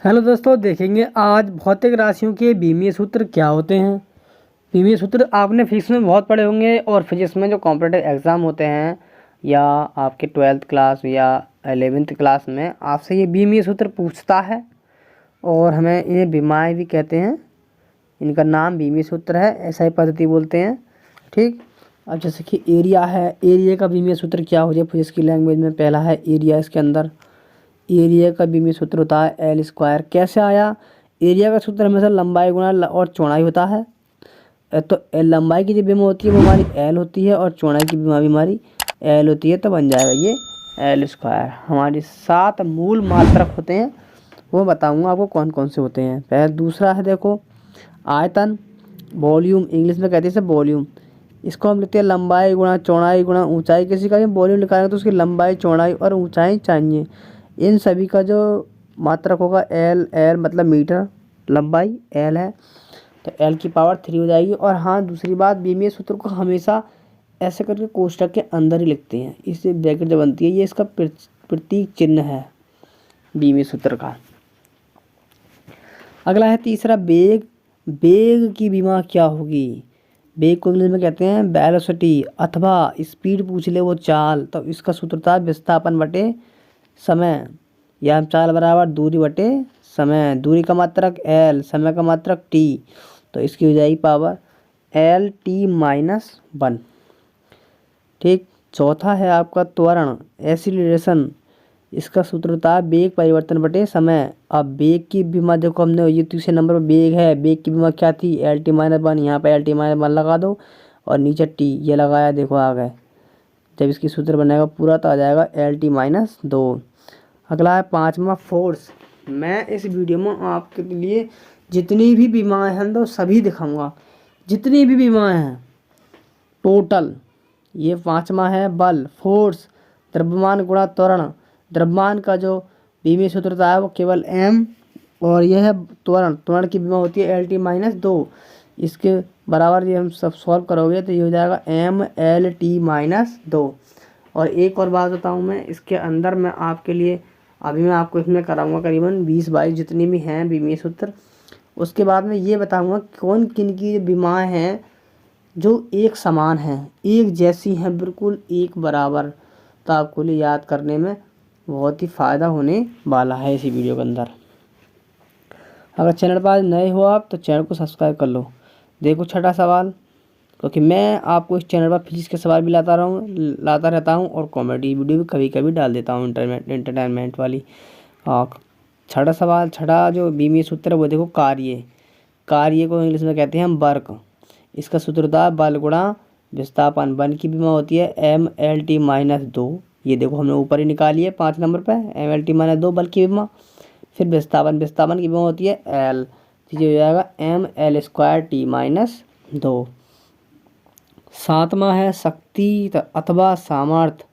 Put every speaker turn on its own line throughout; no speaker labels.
Hello दोस्तों, देखेंगे आज भौतिक राशियों के बीमीय सूत्र क्या होते हैं। बीमीय सूत्र आपने फिजिक्स में बहुत पढ़े होंगे और फिजिक्स में जो कॉम्पिटिटिव एग्ज़ाम होते हैं या आपके 12th क्लास या 11th क्लास में आपसे ये बीमीय सूत्र पूछता है और हमें इन्हें बीमाएँ भी कहते हैं। इनका नाम बीमीय सूत्र है, ऐसा ही पद्धति बोलते हैं। ठीक, अब जैसे कि एरिया है, एरिया का बीमीय सूत्र क्या हो जाए फिजिक्स की लैंग्वेज में। पहला है एरिया, इसके अंदर एरिया का बीमीय सूत्र होता है एल स्क्वायर। कैसे आया? एरिया का सूत्र हमेशा लंबाई गुणा और चौड़ाई होता है। तो लंबाई की जो बीमा होती है वो हमारी एल होती है और चौड़ाई की बीमा भी हमारी एल होती है, तो बन जाएगा ये एल स्क्वायर। हमारी 7 मूल मात्रक होते हैं, वो बताऊंगा आपको कौन कौन से होते हैं। पहले दूसरा है, देखो आयतन, वॉल्यूम, इंग्लिश में कहते हैं इसे वॉल्यूम। इसको हम लिखते हैं लंबाई गुणा चौड़ाई गुणा ऊंचाई। किसी का वॉल्यूम निकालेंगे तो उसकी लंबाई चौड़ाई और ऊंचाई चाहिए। इन सभी का जो मात्रक होगा एल, एल मतलब मीटर, लंबाई एल है तो एल की पावर 3 हो जाएगी। और हाँ, दूसरी बात, बीमीय सूत्र को हमेशा ऐसे करके कोष्ठक के अंदर ही लिखते हैं, इससे ब्रैकेट जो बनती है ये इसका प्रतीक चिन्ह है बीमीय सूत्र का। अगला है तीसरा वेग। वेग की बीमा क्या होगी? वेग को इंग्लिश में कहते हैं वेलोसिटी, अथवा स्पीड पूछ ले वो चाल, तो इसका सूत्र था विस्थापन बटे समय, या चाल बराबर दूरी बटे समय। दूरी का मात्रक एल, समय का मात्रक टी, तो इसकी हो जाएगी पावर एल टी माइनस 1। ठीक, चौथा है आपका त्वरण, एसिलरेशन। इसका सूत्र होता है वेग परिवर्तन बटे समय। अब वेग की बीमा देखो, हमने ये तीसरे नंबर पर वेग है, वेग की बीमा क्या थी? L T minus 1। यहाँ पर एल टी माइनस 1 लगा दो और नीचे टी ये लगाया, देखो आ गए। जब इसकी सूत्र बनेगा पूरा तो आ जाएगा एल टी माइनस 2। अगला है पाँचवा फोर्स। मैं इस वीडियो में आपके लिए जितनी भी बीमाएँ हैं तो सभी दिखाऊंगा, जितनी भी बीमाएँ हैं टोटल। ये पाँचवा है बल, फोर्स, द्रव्यमान गुणा त्वरण। द्रव्यमान का जो बीमीय सूत्र होता है वो केवल एम, और यह है त्वरण, त्वरण की बीमा होती है एल टी माइनस 2। इसके बराबर ये हम सब सॉल्व करोगे तो ये हो जाएगा एम एल टी माइनस 2। और एक और बात बताऊँ मैं, इसके अंदर मैं आपके लिए अभी मैं आपको इसमें कराऊंगा करीबन 20-22 जितनी भी हैं बीमीय सूत्र। उसके बाद में ये बताऊंगा कौन किन की बीमाएँ हैं जो एक समान हैं, एक जैसी हैं, बिल्कुल एक बराबर। तो आपको लिए याद करने में बहुत ही फ़ायदा होने वाला है इसी वीडियो के अंदर। अगर चैनल पर नए हो आप तो चैनल को सब्सक्राइब कर लो। देखो छठा सवाल, क्योंकि मैं आपको इस चैनल पर फिजिक्स के सवाल भी लाता रहता हूँ और कॉमेडी वीडियो भी कभी कभी डाल देता हूँ, इंटरटेनमेंट वाली। छठा सवाल, छठा जो बीमीय सूत्र है वो देखो कार्य। कार्य को इंग्लिश में कहते हैं हम वर्क। इसका सूत्र होता है बल गुणा विस्थापन। बल की बीमा होती है एम एल टी माइनस 2। ये देखो हमने ऊपर ही निकाली है 5 नंबर पे, एम एल टी माइनस 2 बल की बीमा। फिर विस्थापन, विस्थापन की बीमा होती है एल, तो ये हो जाएगा M L square T minus 2। सातवां है शक्ति अथवा सामर्थ्य।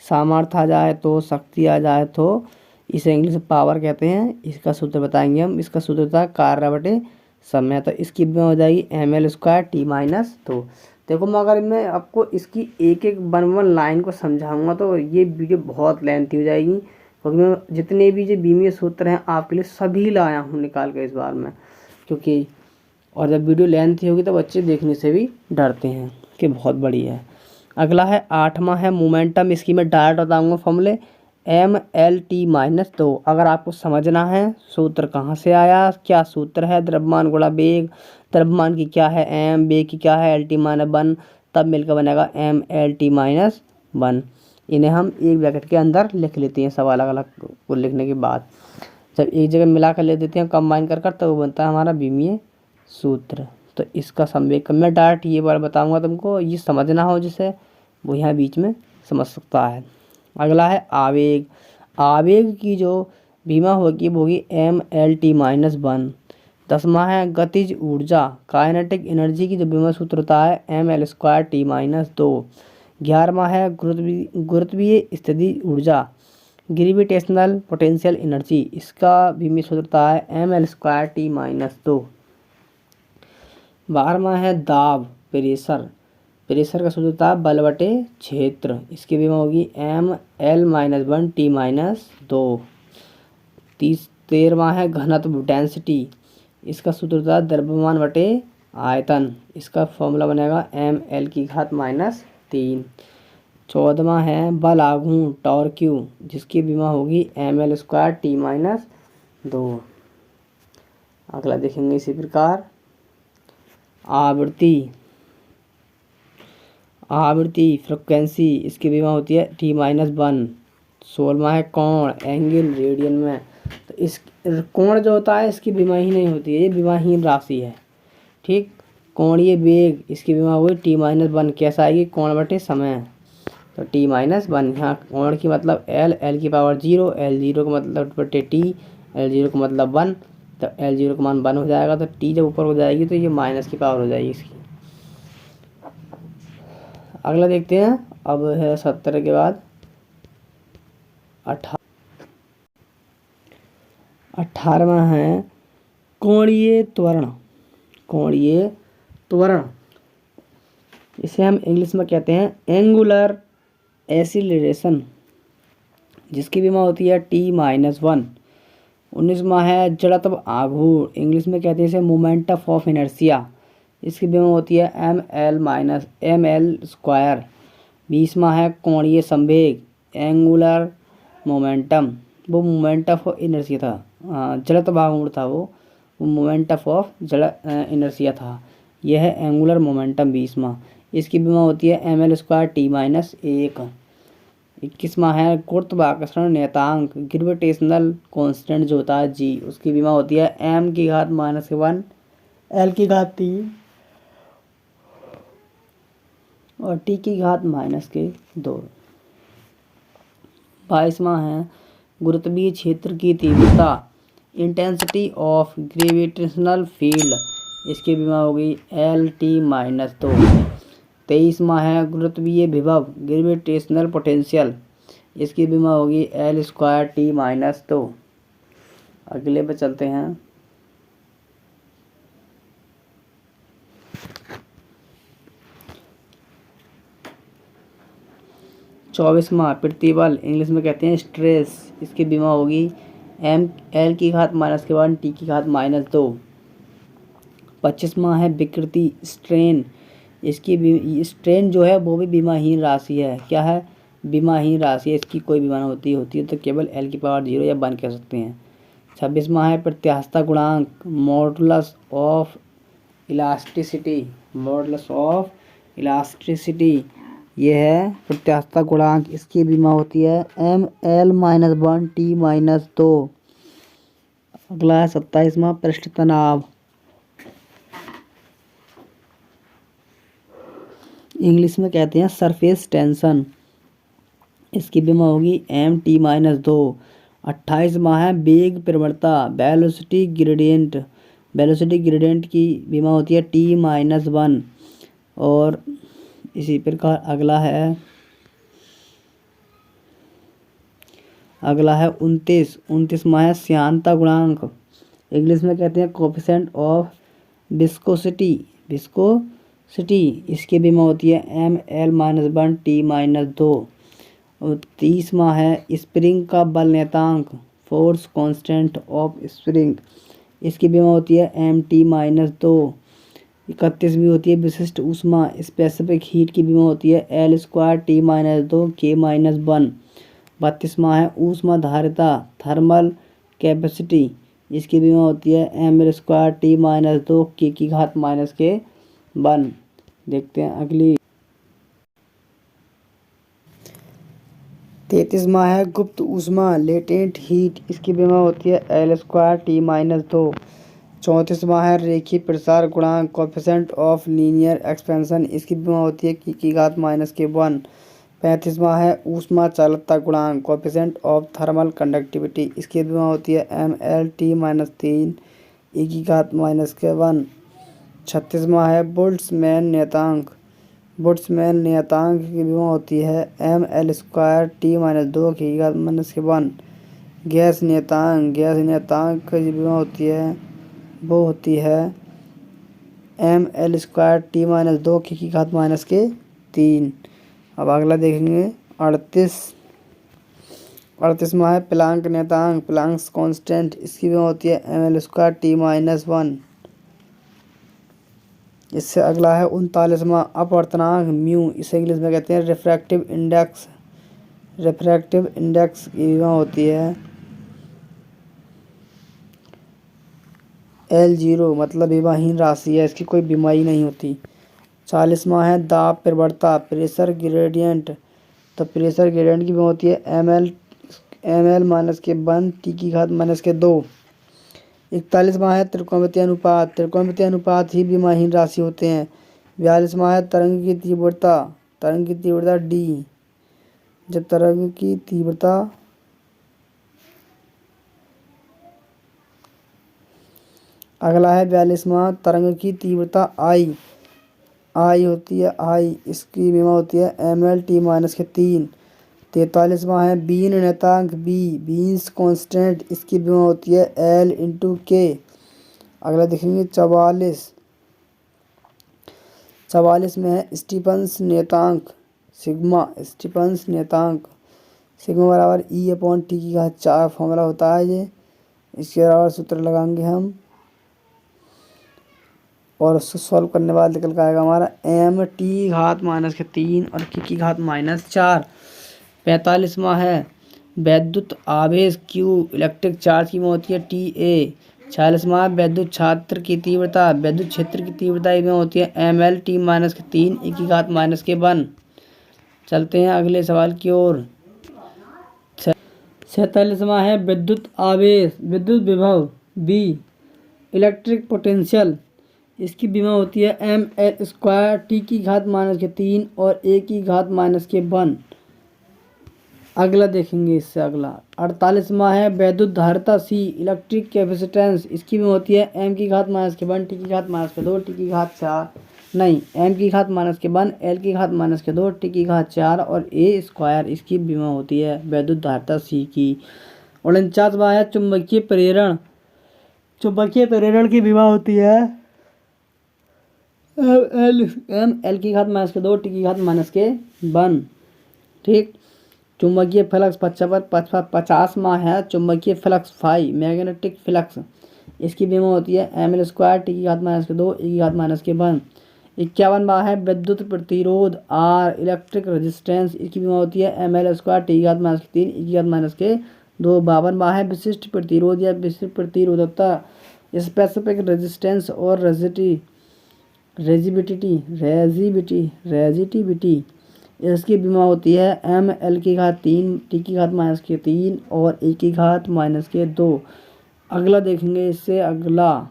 सामर्थ्य आ जाए तो, शक्ति आ जाए तो इसे इंग्लिश में पावर कहते हैं। इसका सूत्र बताएंगे हम। इसका सूत्र होता है कार्य बटे समय, तो इसकी बीमा हो जाएगी M L square T minus 2। देखो मैं अगर मैं आपको इसकी एक एक वन लाइन को समझाऊंगा तो ये वीडियो बहुत लेंथी हो जाएगी, क्योंकि मैं जितने भी जो बीमीय सूत्र हैं आपके लिए सभी लाया हूँ निकाल कर इस बार में, क्योंकि और जब वीडियो लेंथी होगी तो बच्चे देखने से भी डरते हैं कि बहुत बड़ी है। अगला है आठवां है मोमेंटम। इसकी मैं डायरेक्ट बताऊँगा फॉर्मूले एम एल टी माइनस 2। अगर आपको समझना है सूत्र कहाँ से आया, क्या सूत्र है, द्रव्यमान गुणा वेग, द्रव्यमान की क्या है एम, वेग की क्या है एल टी माइनस 1, तब मिलकर बनेगा एम एल टी माइनस 1। इन्हें हम एक ब्रैकेट के अंदर लिख लेते हैं सब अलग अलग को लिखने के बाद। जब एक जगह मिला कर ले देते हैं कंबाइन कर तो वो बनता है हमारा बीमीय सूत्र। तो इसका संवेग मैं डायरेक्ट ये बार बताऊंगा तुमको, ये समझना हो जिसे वो यहाँ बीच में समझ सकता है। अगला है आवेग। आवेग की जो बीमा होगी वो होगी एम एल टी माइनस 1। 10वां है गतिज ऊर्जा, काइनेटिक एनर्जी की जो बीमा सूत्र होता है M L square T minus 2। 11वां है गुरुत्वीय स्थिति ऊर्जा, ग्रेविटेशनल पोटेंशियल एनर्जी। इसका बीमा सूत्र होता है M L square T minus 2। 12वां है दाब, प्रेशर। प्रेशर का सूत्र होता है बल बटे क्षेत्र। इसकी बीमा होगी M L minus 1 T minus 2। 13वां है घनत्व डेंसिटी, इसका सूत्र था द्रव्यमान बटे आयतन, इसका फॉर्मूला बनेगा ml⁻3। 14वां है बल आघूर्ण टॉर्क्यू, जिसकी विमा होगी ml²T-2। अगला देखेंगे इसी प्रकार आवृत्ति फ्रिक्वेंसी, इसकी विमा होती है T-1। 16वां है कोण एंगल रेडियन में, तो इस कोण जो होता है इसकी विमा ही नहीं होती है, ये विमाहीन राशि है। ठीक, कोणीय वेग, इसकी विमा हुई T-1, कैसा आएगी कोण बटे समय, तो T-1। यहाँ कोण की मतलब L⁻0, L0 का मतलब बटे T, L0 का मतलब 1, तो L0 का मान 1 हो जाएगा, तो T जब ऊपर हो जाएगी तो ये माइनस की पावर हो जाएगी इसकी। अगला देखते हैं, अब है 17 के बाद 18वां है कोणीय त्वरण। इसे हम इंग्लिश में कहते हैं एंगुलर एसिलरेशन, जिसकी विमा होती है T-1। 19वां है जड़त्व आघूर्ण, इंग्लिश में कहते हैं इसे मोमेंटम ऑफ इनर्शिया, इसकी विमा होती है ml²। 20वां है कोणीय संवेग एंगुलर मोमेंटम, वो मोमेंटम ऑफ इनर्शिया था, जड़त्व आघूर्ण था वो मोमेंटम ऑफ इनर्शिया था, यह है एंगुलर मोमेंटम। 20वां, इसकी विमा होती है ml²T-1। 21वां है गुरुत्वाकर्षण नियतांक ग्रेविटेशनल कांस्टेंट जो होता है G, उसकी विमा होती है m⁻⁻1 L⁻3 और T⁻⁻2। 22वां है गुरुत्वीय क्षेत्र की तीव्रता इंटेंसिटी ऑफ ग्रेविटेशनल फील्ड, इसकी विमा होगी L⁻T-2। 23वां है गुरुत्वीय विभव ग्रेविटेशनल पोटेंशियल, इसकी विमा होगी L²T-2। अगले पे चलते हैं। चौबीसवां प्रतिबल, इंग्लिश में कहते हैं स्ट्रेस, इसकी विमा होगी L⁻⁻1 T⁻2। 25वां है विकृति स्ट्रेन, इसकी स्ट्रेन जो है वो भी विमाहीन राशि है। क्या है, विमाहीन राशि है, इसकी कोई विमा होती है तो केवल L⁻0 या 1 कह सकते हैं। 26वां है प्रत्यास्थता गुणांक मॉडुलस ऑफ इलास्टिसिटी, ये है प्रत्यास्थता गुणांक, इसकी विमा होती है ml⁻1 T-2। अगला है 27वां पृष्ठ तनाव, इंग्लिश में कहते हैं सरफेस टेंशन, इसकी विमा होगी m⁻2। 28वां है वेग प्रवणता वेलोसिटी ग्रेडियंट की विमा होती है T-1। और इसी प्रकार अगला है 29वां है श्यानता गुणांक, इंग्लिश में कहते हैं कोफिशिएंट ऑफ विस्कोसिटी, इसकी विमा होती है ml⁻1 T-2। और 30वां है स्प्रिंग का बल नियतांक फोर्स कांस्टेंट ऑफ स्प्रिंग, इसकी विमा होती है m⁻2। 31वीं होती है विशिष्ट ऊष्मा स्पेसिफिक हीट की विमा होती है L²T-2 K-1। 32वां है ऊष्मा धारिता थर्मल कैपेसिटी, इसकी विमा होती है ml²T-2 K⁻⁻1। देखते हैं अगली। 33वां है गुप्त ऊष्मा लेटेंट हीट, इसकी विमा होती है L²T-2। 34वां है रेखीय प्रसार गुणांक कोफिशिएंट ऑफ लीनियर एक्सपेंशन, इसकी विमा होती है K⁻1। 35वां है ऊष्मा चालकता गुणांक कोफिशिएंट ऑफ थर्मल कंडक्टिविटी, इसकी विमा होती है mL⁻3 E⁻1। 36वां है बोल्ट्जमैन नियतांक की विमा होती है mL²T-2 K⁻1। गैस नियतांक की विमा होती है mL²T-2 K⁻3। अब अगला देखेंगे 38 38वां है प्लांक नियतांक, प्लांक्स कांस्टेंट, इसकी भी होती है ml² t-1। इससे अगला है 39वां अपवर्तनांक म्यू, इसे इंग्लिश में कहते हैं रिफ्रैक्टिव इंडेक्स। रिफ्रैक्टिव इंडेक्स की भी होती है L0, मतलब विमाहीन राशि है, इसकी कोई बीमारी नहीं होती। 40वां है दाब प्रवणता, प्रेशर ग्रेडियंट, तो प्रेशर ग्रेडियंट की भी होती है ml-1 t⁻²। 41वां है त्रिकोणमितीय अनुपात, त्रिकोणमितीय अनुपात ही विमाहीन राशि होते हैं। 42वां है तरंग की तीव्रता, तरंग की तीव्रता d, जब तरंग की तीव्रता अगला है 42वां तरंग की तीव्रता आई होती है आई, इसकी विमा होती है ml-3। 43वां है बीन नियतांक बी, बीन्स कांस्टेंट, इसकी विमा होती है L/K। अगला देखेंगे 44 में है स्टीफंस नियतांक सिग्मा, स्टीफंस नियतांक सिग्मा बराबर E/T⁴ फॉर्मूला होता है ये। इसके बराबर सूत्र लगाएंगे हम और उसको सॉल्व करने बाद निकल के आएगा हमारा m⁻³ और k⁻⁴। 45वां है वैद्युत आवेश Q, इलेक्ट्रिक चार्ज की होती है Ta। 46वां है वैद्युत क्षेत्र की तीव्रता, वैद्युत क्षेत्र की तीव्रता में होती है ml-3 e⁻⁻1। चलते हैं अगले सवाल की ओर। 47वां है विद्युत आवेश, विद्युत विभव B, इलेक्ट्रिक पोटेंशियल, इसकी विमा होती है ml² t⁻³ और a⁻⁻1। अगला देखेंगे इससे अगला 48वां है वैद्युत धारिता C, इलेक्ट्रिक कैपेसिटेंस, इसकी भी होती है m⁻⁻1 t⁻², t⁻4 नहीं m⁻⁻1 l⁻², t⁻4 और a², इसकी विमा होती है वैद्युत धारिता C की। 49वां है चुंबकीय प्रेरण, चुंबकीय प्रेरण की विमा होती है l⁻², t⁻1। ठीक। चुंबकीय फ्लक्स 50वां है चुंबकीय फ्लक्स फाई, मैग्नेटिक फ्लक्स, इसकी विमा होती है ml² t⁻², e⁻⁻1। 51वां है विद्युत प्रतिरोध R, इलेक्ट्रिक रेजिस्टेंस, इसकी विमा होती है ml² t⁻3, e⁻⁻2। 52वां है विशिष्ट प्रतिरोध या विशिष्ट प्रतिरोधकता, स्पेसिफिक रेजिस्टेंस और रेजिस्टिविटी, इसकी विमा होती है ml⁻3 t⁻3 और a⁻2। अगला देखेंगे इससे अगला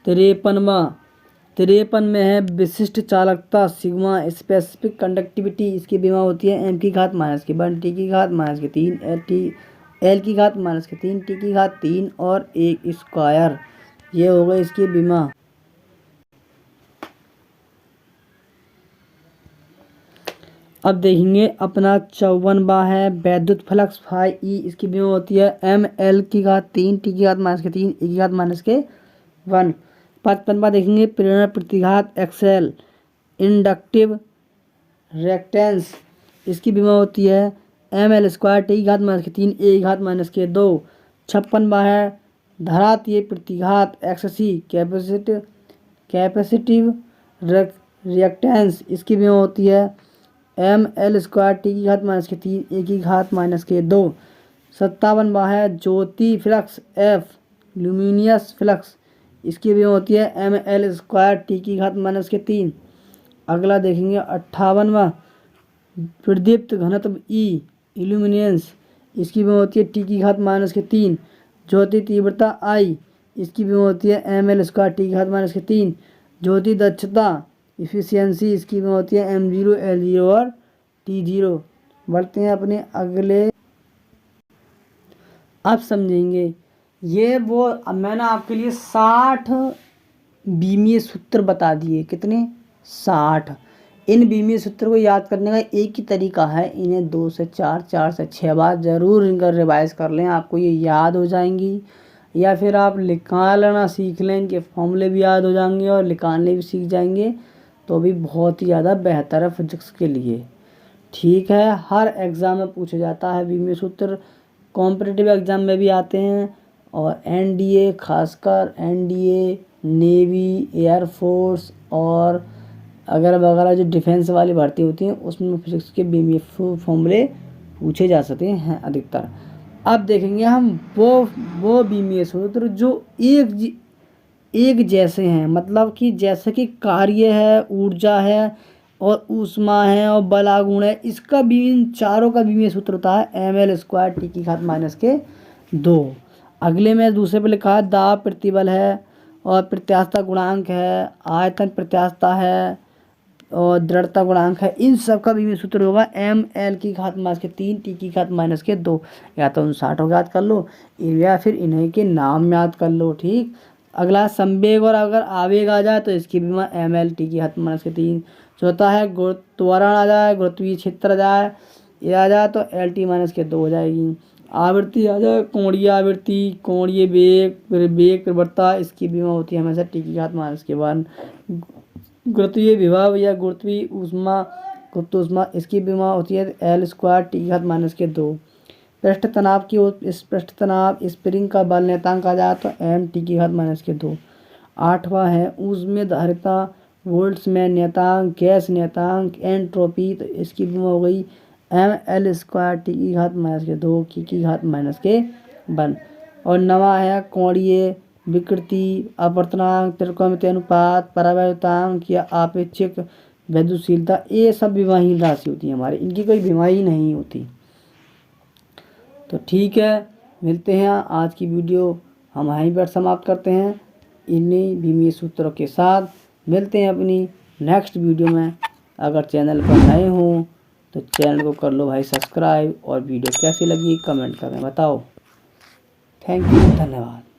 53 में है विशिष्ट चालकता सिग्मा, स्पेसिफिक कंडक्टिविटी, इसकी विमा होती है m⁻⁻1 t⁻3 l⁻3 और a²। ये हो गई इसकी विमा। अब देखेंगे अपना 54वां है वैद्युत फ्लक्स फाई ई, इसकी विमा होती है ml⁻3 t⁻3 e⁻1। 55वां देखेंगे प्रेरण प्रतिघात XL, इंडक्टिव रिएक्टेंस, इसकी विमा होती है ml² t⁻3 a⁻2। 56वां है धरातीय प्रतिघात XC, कैपेसिटिव रिएक्टेंस, इसकी विमा होती है ml² t⁻3 a⁻2। 57वां है ज्योति फ्लक्स F, ल्यूमिनियस फ्लक्स, इसकी विमा होती है ml² t⁻3। अगला देखेंगे 58वां प्रदीप्त घनत्व E, इल्यूमिनेंस, इसकी विमा होती है t⁻3। ज्योति तीव्रता I, इसकी विमा होती है ml² t⁻3। ज्योति दक्षता इफिशियंसी, इसकी विमा होती है m0, l0 और t0। बढ़ते हैं अपने अगले। अब समझेंगे ये वो, अब मैंने आपके लिए 60 बीमीय सूत्र बता दिए। कितने? 60। इन बीमीय सूत्र को याद करने का एक ही तरीका है, इन्हें 2 से 4, 4 से 6 बार ज़रूर इनका रिवाइज कर लें, आपको ये याद हो जाएंगी। या फिर आप निकालना सीख लें, इनके फॉर्मूले भी याद हो जाएंगे और निकालने भी सीख जाएंगे, तो भी बहुत ही ज़्यादा बेहतर है फिजिक्स के लिए। ठीक है, हर एग्ज़ाम में पूछा जाता है बीमीय सूत्र, कॉम्पिटिटिव एग्ज़ाम में भी आते हैं। और एनडीए, खासकर एनडीए, नेवी, एयरफोर्स और अगर वगैरह जो डिफेंस वाली भर्ती होती हैं उसमें फिजिक्स के बीमीय फॉर्मूले पूछे जा सकते हैं अधिकतर। अब देखेंगे हम वो बीमीय सूत्र जो एक जैसे हैं, मतलब कि जैसे कि कार्य है, ऊर्जा है और ऊष्मा है और बलागुण है, इसका भी इन चारों का बीमीय सूत्र होता है ml² T⁻²। अगले में दूसरे पे लिखा है दाब प्रतिबल है और प्रत्यास्थता गुणांक है, आयतन प्रत्यास्थता है और दृढ़ता गुणांक है। इन सब का बीमीय सूत्र होगा ml3 T⁻²। या तो उन 60 याद कर लो या फिर इन्हीं के नाम याद कर लो। ठीक, अगला संवेग और अगर आवेग आ जाए तो इसकी बीमा ml3 चौथा है त्वरण आ जाए, गुरुत्वीय क्षेत्र आ जाए तो L⁻² हो जाएगी। आवृत्ति आ जाए, कोणीय आवृत्ति, कोणीय वेग प्रवणता, इसकी बीमा होती है हमेशा T⁻²। गुरुत्वीय विभव या गुरुत्वीय ऊष्मा, इसकी बीमा होती है L² T⁻²। पृष्ठ तनाव स्प्रिंग का बल नियतांक आ जाए तो M⁻²। 8वां है ऊष्मीय धारिता, वोल्ट्स में नियतांक, गैस नियतांक, एंट्रोपी, तो इसकी बीमा हो गई ml² और 9वां है कोणीय विकृति, अपवर्तनांक, त्रिकोणमितीय अनुपात, परावर्तनांक या आपेक्षिक विद्युतशीलता। ये सब विमाहीन राशि होती है हमारी, इनकी कोई विमा ही नहीं होती। तो ठीक है, मिलते हैं। आज की वीडियो हम यहीं पर समाप्त करते हैं इन्हीं बीमीय सूत्रों के साथ। मिलते हैं अपनी नेक्स्ट वीडियो में। अगर चैनल पर नए हो तो चैनल को कर लो भाई सब्सक्राइब और वीडियो कैसी लगी कमेंट करके बताओ। थैंक यू, धन्यवाद।